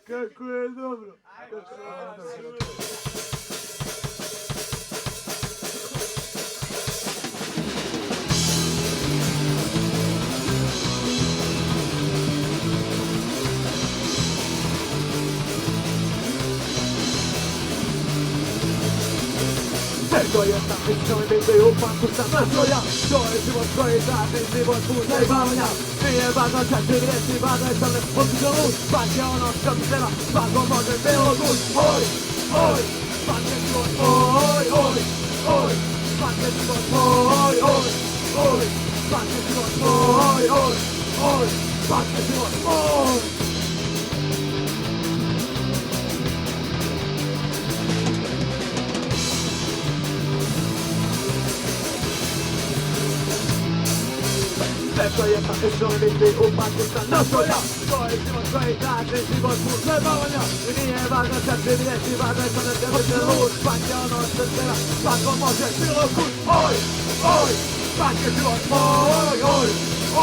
Kako je dobro. To je sam iskreno biti u panku sam nastroja. To je život koji traži, život puta i bavanja. Nije važno čak ti riječi, važno je sam ne potiče lud. Spak je ono što mi treba, svako može bilo gud. Oj, oj, spak je život, oj, oj, oj. Spak je život, oj, oj, oj. Spak je život, oj, oj, oj. Spak je život, oj. To je sam iskreno biti u panku sam nastroja. To je život koji traži, život put zajebavanja. I nije važno čak ti riječi, važno je sam ne te vrće lud. Spak je ono što treba, svako može bilo kud. Oj, oj, spak je život, oj, oj,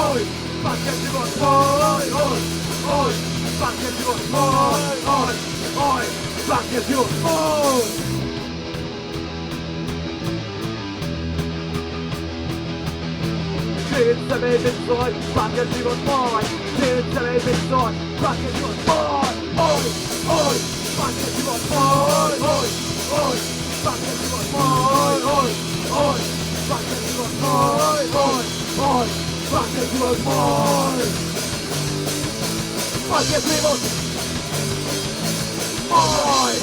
oj. Spak je život, oj, oj, oj. Spak je život, oj, oj, oj. Spak je život, oj. Živit se mi bit svoj, svak je život moj. Živit se mi bit svoj, svak je život moj. Oj, oj, svak je život moj. Oj, oj, svak je život moj. Oj, oj, svak je život moj. Oj, oj, svak je život moj. Svak je život moj.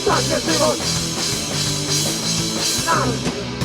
Svak je život naš.